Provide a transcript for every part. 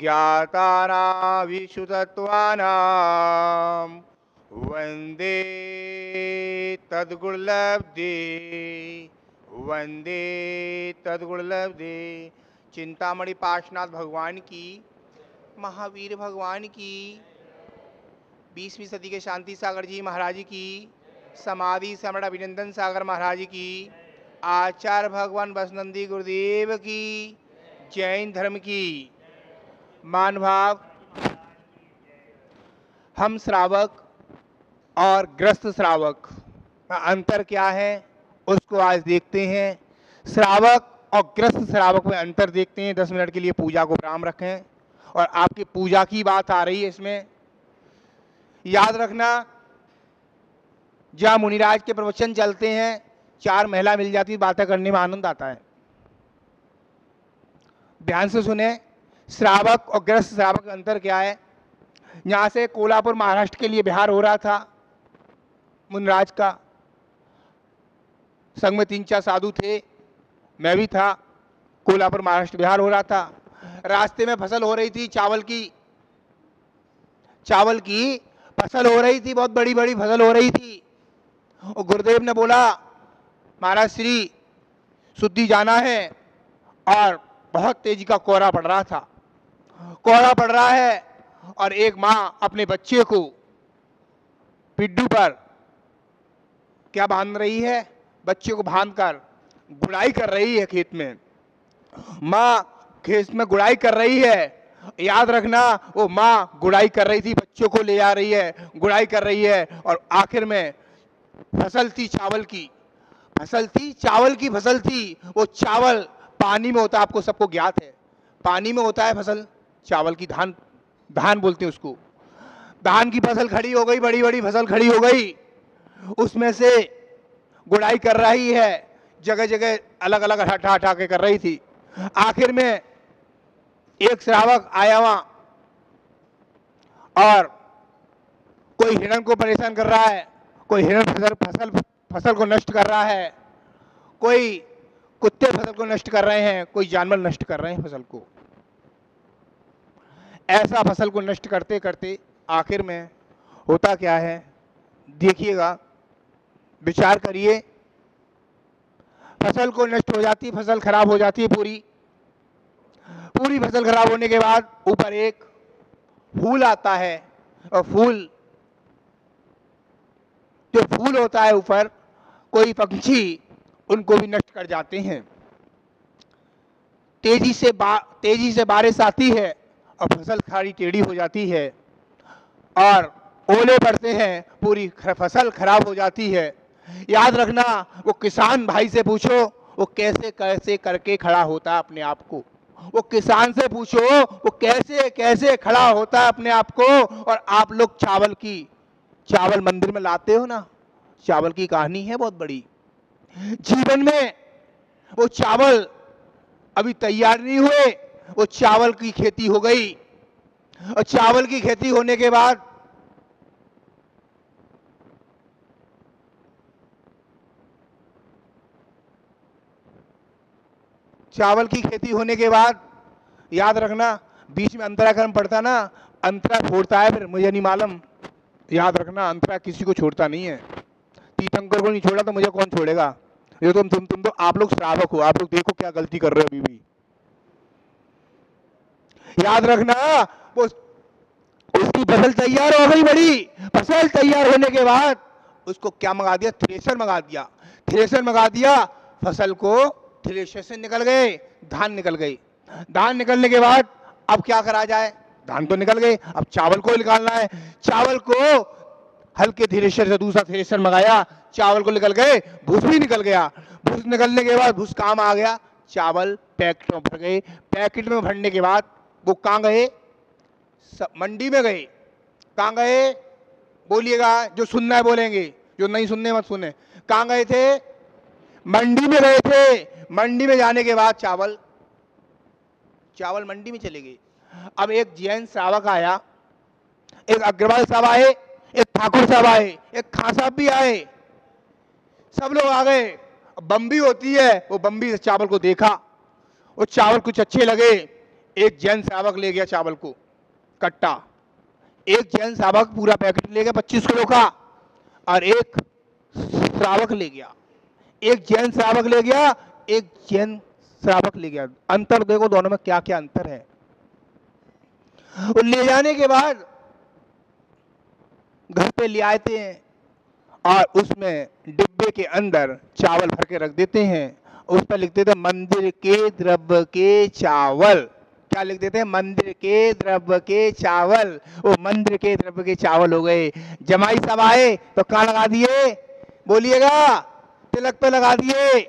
ज्ञातानां विशुतत्वानां वन्दे तद्गुणलब्धे वन्दे तद्गुणलब्धे। चिंतामणि पार्श्वनाथ भगवान की, महावीर भगवान की, 20वीं सदी के शांति सागर जी महाराज की, समाधि सम्राट अभिनंदन सागर महाराज की, आचार्य भगवान बसनंदी गुरुदेव की, जैन धर्म की। मान भाव, हम श्रावक और ग्रस्त श्रावक का अंतर क्या है उसको आज देखते हैं। श्रावक और ग्रस्त श्रावक में अंतर देखते हैं। 10 मिनट के लिए पूजा को विराम रखें और आपकी पूजा की बात आ रही है। इसमें याद रखना, जहाँ मुनिराज के प्रवचन चलते हैं 4 महिला मिल जाती, बातें करने में आनंद आता है। ध्यान से सुने, श्रावक और ग्रस्त श्रावक का अंतर क्या है। यहाँ से कोल्हापुर महाराष्ट्र के लिए बिहार हो रहा था मुनिराज का। संग में 3-4 साधु थे, मैं भी था। कोल्हापुर महाराष्ट्र बिहार हो रहा था। रास्ते में फसल हो रही थी, चावल की फसल हो रही थी, बहुत बड़ी बड़ी फसल हो रही थी। और गुरुदेव ने बोला, महाराज श्री शुद्धि जाना है, और बहुत तेजी का कोहरा पड़ रहा था। कोहरा पड़ रहा है और एक माँ अपने बच्चे को पिड्डू पर क्या बांध रही है, बच्चे को बांधकर गुड़ाई कर रही है। खेत में माँ खेत में गुड़ाई कर रही है। याद रखना, वो माँ गुड़ाई कर रही थी, बच्चों को ले जा रही है, गुड़ाई कर रही है। और आखिर में फसल थी चावल की, फसल थी। वो चावल पानी में होता है, आपको सबको ज्ञात है। पानी में होता है फसल चावल की, धान बोलते हैं उसको। धान की फसल खड़ी हो गई, बड़ी बड़ी फसल खड़ी हो गई। उसमें से गुड़ाई कर रही है, जगह जगह अलग अलग हटा के कर रही थी। आखिर में एक श्रावक आया वहां, और कोई हिरण को परेशान कर रहा है, कोई हिरण फसल को नष्ट कर रहा है, कोई कुत्ते फसल को नष्ट कर रहे हैं, कोई जानवर नष्ट कर रहे हैं फसल को। ऐसा फसल को नष्ट करते करते आखिर में होता क्या है, देखिएगा, विचार करिए। फसल को नष्ट हो जाती, फसल खराब हो जाती है, पूरी फसल खराब होने के बाद ऊपर एक फूल आता है, और जो फूल होता है ऊपर, कोई पक्षी उनको भी नष्ट कर जाते हैं। तेजी से बारिश आती है और फसल खाड़ी टेढ़ी हो जाती है, और ओले पड़ते हैं, पूरी फसल खराब हो जाती है। याद रखना, वो किसान भाई से पूछो, वो कैसे कैसे करके खड़ा होता है अपने आप को। वो किसान से पूछो, वो कैसे कैसे खड़ा होता है अपने आप को। और आप लोग चावल मंदिर में लाते हो ना, चावल की कहानी है बहुत बड़ी। जीवन में वो चावल अभी तैयार नहीं हुए, वो चावल की खेती हो गई, और चावल की खेती होने के बाद याद रखना, बीच में अंतरा कर्म पड़ता ना, अंतरा छोड़ता है, फिर मुझे नहीं मालूम। याद रखना, अंतरा किसी को छोड़ता नहीं है। तीर्थंकर को नहीं छोड़ा तो मुझे कौन छोड़ेगा। ये तुम तो आप लोग श्रावक हो, आप लोग देखो क्या गलती कर रहे हो अभी भी। याद रखना, वो उसकी फसल तैयार हो गई, बड़ी फसल तैयार होने के बाद उसको क्या मंगा दिया, थ्रेशर मंगा दिया। फसल को थ्रेशर से निकल गए, धान निकल गई। धान निकलने के बाद अब क्या करा जाए, धान तो निकल गए, अब चावल को निकालना है। चावल को हल्के थ्रेशर से दूसरा थ्रेशर मंगाया, चावल को निकल गए, भूस भी निकल गया। भूस निकलने के बाद भूस काम आ गया, चावल पैकेट में भर गए। पैकेट में भरने के बाद वो कहाँ गए, मंडी में गए। कहाँ गए बोलिएगा, जो सुनना है बोलेंगे, जो नहीं सुनने मत सुने। कहाँ गए थे, मंडी में गए थे। मंडी में जाने के बाद चावल मंडी में चले गए। अब एक जैन श्रावक आया, एक अग्रवाल साहब आए, एक ठाकुर साहब आए, एक खां साहब भी आए, सब लोग आ गए। बम्बी होती है, वो बम्बी से चावल को देखा, वो चावल कुछ अच्छे लगे, एक जैन श्रावक ले गया चावल को कट्टा, एक जैन श्रावक पूरा पैकेट ले गया 25 किलो का, और एक श्रावक ले गया, एक जैन श्रावक ले गया, एक जैन श्रावक ले गया। अंतर देखो दोनों में क्या क्या अंतर है। और ले जाने के बाद घर पे ले आते हैं और उसमें डिब्बे के अंदर चावल भर के रख देते हैं। उस पर लिख देते हैं मंदिर के द्रव्य के चावल। क्या लिख देते हैं? मंदिर के द्रव्य के चावल। वो मंदिर के द्रव्य के चावल हो गए। जमाई सब आए तो कहाँ लगा दिए? बोलिएगा, तिलक पे लगा दिए।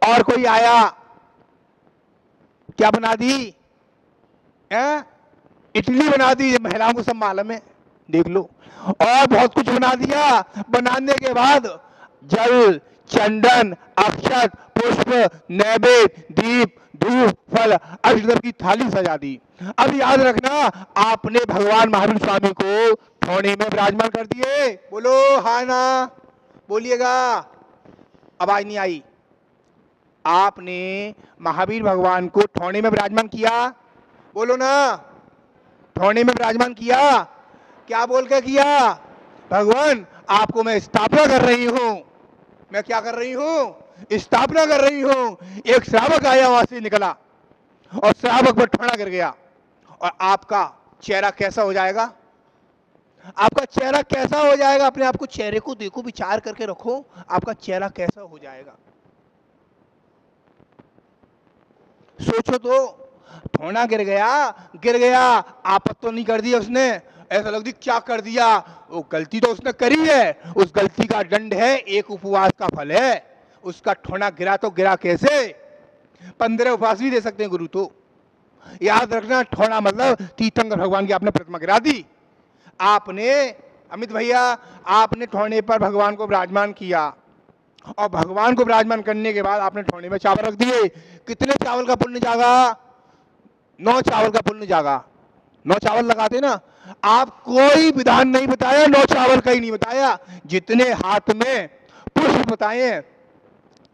और कोई आया, क्या बना दी? इडली बना दी। महिलाओं को सब मालूम है, देख लो। और बहुत कुछ बना दिया। बनाने के बाद जल, चंदन, अक्षत, पुष्प, नैवेद्य, दीप, धूप, फल, अष्टद्रव्य की थाली सजा दी। अब याद रखना, आपने भगवान महावीर स्वामी को ठौने में विराजमान कर दिए। बोलो हाँ ना, बोलिएगा, आवाज नहीं आई। आपने महावीर भगवान को ठौने में विराजमान किया। बोलो ना, ठौने में विराजमान किया। क्या बोल के किया? भगवान आपको मैं स्थापना कर रही हूं। मैं क्या कर रही हूं? स्थापना कर रही हूं। एक श्रावक आया, वहां से निकला और श्रावक पर ठौना गिर गया। और आपका चेहरा कैसा हो जाएगा? आपका चेहरा कैसा हो जाएगा? अपने आप को, चेहरे को देखो, विचार करके रखो, आपका चेहरा कैसा हो जाएगा। सोचो तो, ठौना गिर गया, आपत तो नहीं कर दिया उसने, ऐसा लग दी क्या कर दिया। वो गलती तो उसने करी है, उस गलती का दंड है, एक उपवास का फल है। उसका ठौना गिरा तो गिरा कैसे? 15 उपवास भी दे सकते हैं गुरु। तो याद रखना, ठौना मतलब तीर्थंकर भगवान की आपने प्रतिमा गिरा दी। आपने, अमित भैया, आपने ठौने पर भगवान को विराजमान किया और भगवान को विराजमान करने के बाद आपने ठौने में चावल रख दिए। कितने चावल का पुण्य जागा? 9 चावल का पुण्य जागा। 9 चावल लगाते ना आप, कोई विधान नहीं बताया, 9 चावल का ही नहीं बताया। जितने हाथ में पुष्प बताए,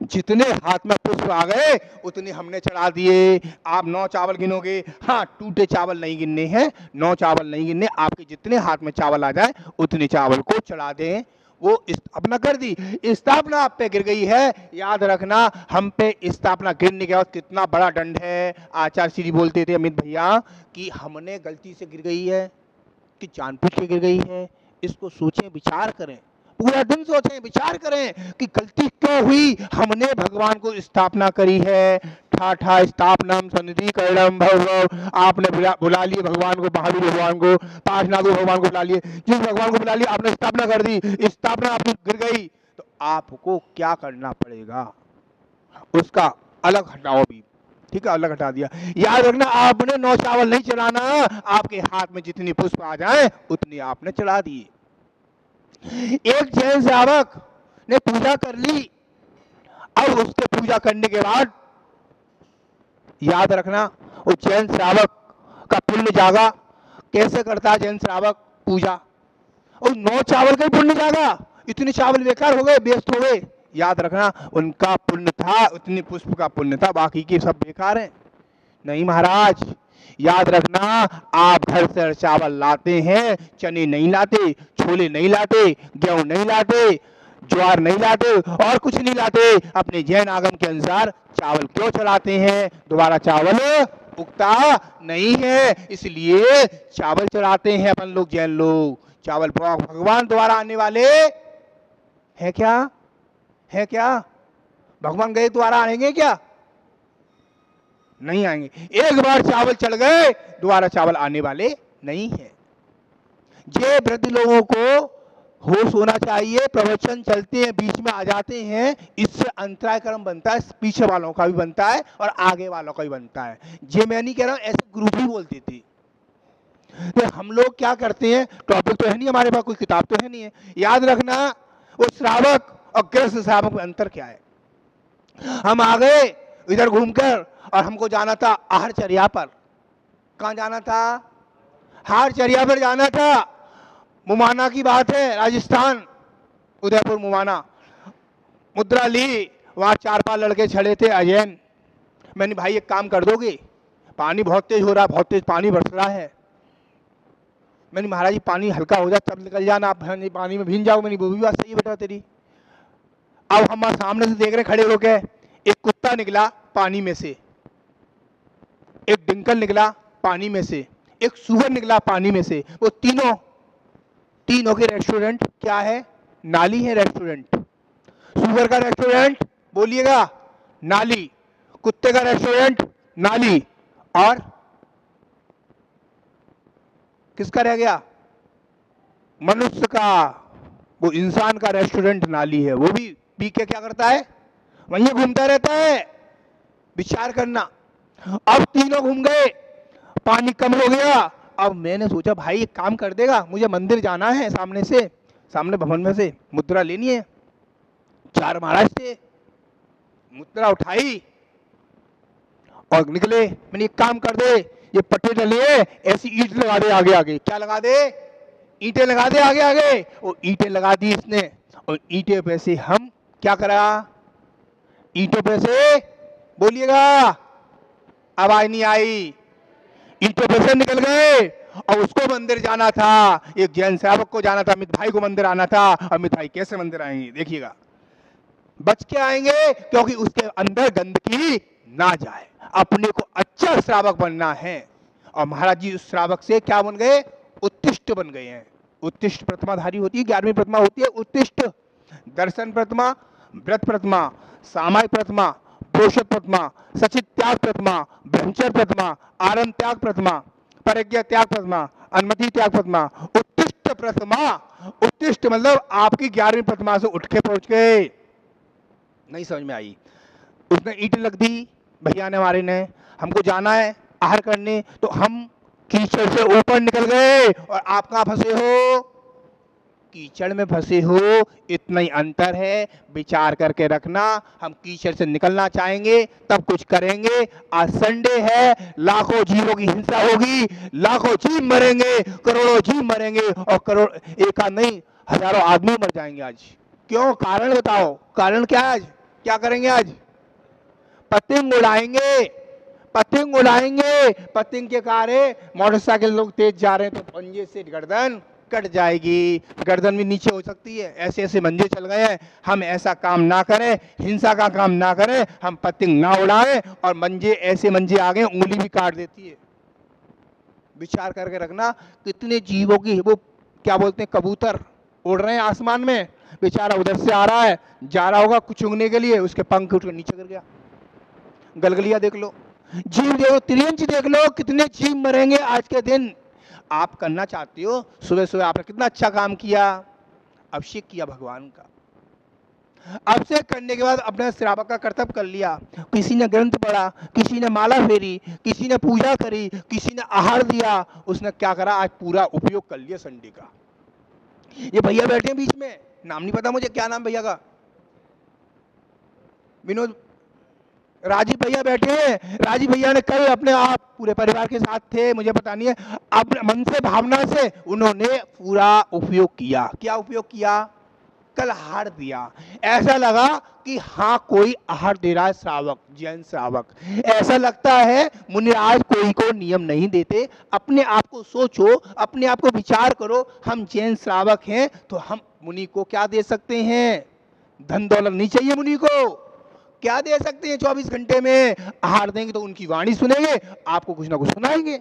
जितने हाथ में पुष्प आ गए उतने हमने चढ़ा दिए। आप 9 चावल गिनोगे, हाँ, टूटे चावल नहीं गिनने हैं, 9 चावल नहीं गिनने। आपके जितने हाथ में चावल आ जाए उतने चावल को चढ़ा दें। वो स्थापना कर दी। स्थापना आप पे गिर गई है। याद रखना, हम पे स्थापना गिरने के बाद कितना बड़ा दंड है। आचार्य श्री बोलते थे अमित भैया कि हमने गलती से गिर गई है कि जानबूझ के गिर गई है। इसको सोचें, विचार करें, पूरा दिन सोचें, विचार करें कि गलती क्यों हुई। हमने भगवान को स्थापना करी है। ठाठा स्थापनम सन्निधि करणम भव भव। आपने बुला लिए भगवान को, महावीर भगवान को, पार्श्वनाथ भगवान को बुला लिए। जिस भगवान को बुला लिया आपने स्थापना कर दी, स्थापना आपकी गिर गई, तो आपको क्या करना पड़ेगा? उसका अलग हटाओ भी, ठीक है, अलग हटा दिया। याद रखना, आपने 9 चावल नहीं चढ़ाना, आपके हाथ में जितनी पुष्प आ जाए उतनी आपने चढ़ा दिए। एक जैन श्रावक ने पूजा कर ली। अब उसके पूजा करने के बाद याद रखना, वो जैन श्रावक का पुण्य जागा। कैसे करता है जैन श्रावक पूजा? और 9 चावल का ही पुण्य जागा। इतने चावल बेकार हो गए, वेस्ट हो गए। याद रखना, उनका पुण्य था, उतनी पुष्प का पुण्य था, बाकी के सब बेकार हैं। नहीं महाराज, याद रखना, आप घर से चावल लाते हैं, चने नहीं लाते, छोले नहीं लाते, गेहूं नहीं लाते, ज्वार नहीं लाते, और कुछ नहीं लाते। अपने जैन आगम के अनुसार चावल क्यों चढ़ाते हैं? दोबारा चावल उगता नहीं है, इसलिए चावल चढ़ाते हैं अपन लोग, जैन लोग। चावल भगवान द्वारा आने वाले है क्या? है क्या? भगवान गए द्वारा आएंगे क्या? नहीं आएंगे। एक बार चावल चढ़ गए, दोबारा चावल आने वाले नहीं है। ये वृद्ध लोगों को होश होना चाहिए। प्रवचन चलते हैं, बीच में आ जाते हैं, इससे अंतराय कर्म बनता है, पीछे वालों का भी बनता है और आगे वालों का भी बनता है। ये मैं नहीं कह रहा हूं, ऐसे गुरु भी बोलते थे। तो हम लोग क्या करते हैं, टॉपिक तो है नहीं हमारे पास, कोई किताब तो है नहीं है। याद रखना, वो श्रावक और गृहस्थ श्रावक में अंतर क्या है। हम आ गए इधर घूमकर और हमको जाना था आहरचर्या पर। कहाँ जाना था? आहरचर्या पर जाना था। मुमाना की बात है, राजस्थान, उदयपुर मुमाना। मुद्रा ली, वहां 4-5 लड़के छड़े थे अजैन। मैंने भाई एक काम कर दोगे? पानी बहुत तेज हो रहा है, बहुत तेज पानी बरस रहा है। मैंने महाराज जी पानी हल्का हो जाए तब निकल जाना, आप पानी में भीग जाओ। मैंने वो भी बात सही है बेटा तेरी। अब हम सामने से देख रहे खड़े होके, एक कुत्ता निकला पानी में से, एक डिंकल निकला पानी में से, एक सुअर निकला पानी में से। वो तीनों के रेस्टोरेंट क्या है? नाली है रेस्टोरेंट। सुअर का रेस्टोरेंट बोलिएगा नाली, कुत्ते का रेस्टोरेंट नाली, और किसका रह गया? मनुष्य का, वो इंसान का रेस्टोरेंट नाली है। वो भी पी के क्या करता है? वहीं घूमता रहता है। विचार करना। अब तीनों घूम गए, पानी कम हो गया। अब मैंने सोचा भाई एक काम कर देगा, मुझे मंदिर जाना है, सामने भवन में से मुद्रा लेनी है। 4 महाराज थे, मुद्रा उठाई और निकले। मैंने एक काम कर दे, ये पट्टे डले ऐसी ईंट लगा दे आगे आगे। क्या लगा दे? ईंटें लगा दे आगे आगे। और ईंटें लगा दी इसने, और ईंटें पे से हम क्या करा? ईंटों पे से बोलिएगा, आवाज नहीं आई। ईंटों पे से निकल गए। और उसको मंदिर जाना था, एक जैन सेवक को जाना था, अमित भाई को मंदिर आना था। अमित भाई कैसे मंदिर आएंगे देखिएगा, बच के आएंगे, क्योंकि उसके अंदर गंदगी ना जाए। अपने को अच्छा श्रावक बनना है। और महाराज जी उस श्रावक से क्या बन गए? उत्तिष्ठ बन गए हैं। उत्तिष्ठ प्रतिमाधारी होती है, 11वीं प्रतिमा होती है उत्तिष्ठ। दर्शन प्रतिमा, व्रत प्रतिमा, सामायिक प्रतिमा, पोषक प्रतिमा, सचित त्याग प्रतिमा, ब्रह्मचर्य प्रतिमा, आरंभ त्याग प्रतिमा, परिज्ञा त्याग प्रतिमा, अनुमति त्याग प्रतिमा, उत्तिष्ठ प्रतिमा। उत्तिष्ठ मतलब आपकी 11वीं प्रतिमा से उठ के पहुंच गए। नहीं समझ में आई? उसने ईंट लग दी भैया ने, हमारे ने, हमको जाना है आहार करने, तो हम कीचड़ से ऊपर निकल गए। और आप कहाँ फंसे हो? कीचड़ में फंसे हो। इतना ही अंतर है, विचार करके रखना। हम कीचड़ से निकलना चाहेंगे तब कुछ करेंगे। आज संडे है, लाखों जीवों की हिंसा होगी, लाखों जीव मरेंगे, करोड़ों जीव मरेंगे, और करोड़ एक नहीं हजारों आदमी मर जाएंगे आज। क्यों? कारण बताओ, कारण क्या है? आज क्या करेंगे? आज पतंग उड़ाएंगे, पतंग उड़ाएंगे। पतंग के कारण मोटरसाइकिल लोग तेज जा रहे हैं तो पंजे से गर्दन कट जाएगी, गर्दन भी नीचे हो सकती है। ऐसे ऐसे मंजे चल गए हैं। हम ऐसा काम ना करें, हिंसा का काम ना करें, हम पतंग ना उड़ाएं। और मंजे ऐसे मंजे आ गए, उंगली भी काट देती है। विचार करके रखना, कितने जीवों की, वो क्या बोलते हैं, कबूतर उड़ रहे हैं आसमान में, बेचारा उधर से आ रहा है, जा रहा होगा कुछ उगने के लिए, उसके पंख उठ कर नीचे गिर गया। गलगलिया देख लो, जीव देखो, त्रियंच देख लो, कितने जीव मरेंगे आज के दिन। आप करना चाहते हो, सुबह सुबह आपने कितना अच्छा काम किया, अभिषेक किया भगवान का। अभिषेक करने के बाद अपने श्रावक का कर्तव्य कर लिया। किसी ने ग्रंथ पढ़ा, किसी ने माला फेरी, किसी ने पूजा करी, किसी ने आहार दिया। उसने क्या करा? आज पूरा उपयोग कर लिया संडे का। ये भैया बैठे हैं बीच में, नाम नहीं पता मुझे, क्या नाम भैया का? विनोद, राजीव भैया बैठे हैं। राजीव भैया ने कल अपने आप पूरे परिवार के साथ थे, मुझे पता नहीं है, अपने मन से भावना से उन्होंने पूरा उपयोग किया। क्या उपयोग किया? कल आहार दिया। ऐसा लगा कि हाँ कोई आहार दे रहा है श्रावक, जैन श्रावक। ऐसा लगता है मुनिराज कोई को नियम नहीं देते। अपने आप को सोचो, अपने आप को विचार करो, हम जैन श्रावक हैं तो हम मुनि को क्या दे सकते हैं? धन दौलत नहीं चाहिए मुनि को, क्या दे सकते हैं? 24 घंटे में आहार देंगे तो उनकी वाणी सुनेंगे, आपको कुछ ना कुछ सुनाएंगे।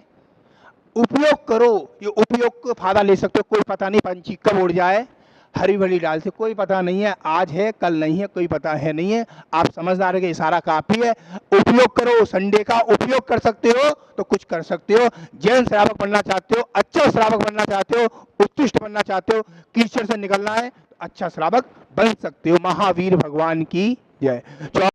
उपयोग करो, ये उपयोग का फायदा ले सकते हो। कोई पता नहीं पंछी कब उड़ जाए, हरी भरी डाल से, कोई पता नहीं है, आज है कल नहीं है, कोई पता है नहीं है। आप समझदार है कि इशारा काफी है। उपयोग करो, संडे का उपयोग कर सकते हो तो कुछ कर सकते हो। जैन श्रावक बनना चाहते हो, अच्छा श्रावक बनना चाहते हो, उत्कृष्ट बनना चाहते हो, कीचड़ से निकलना है, अच्छा श्रावक बन सकते हो। महावीर भगवान की जय।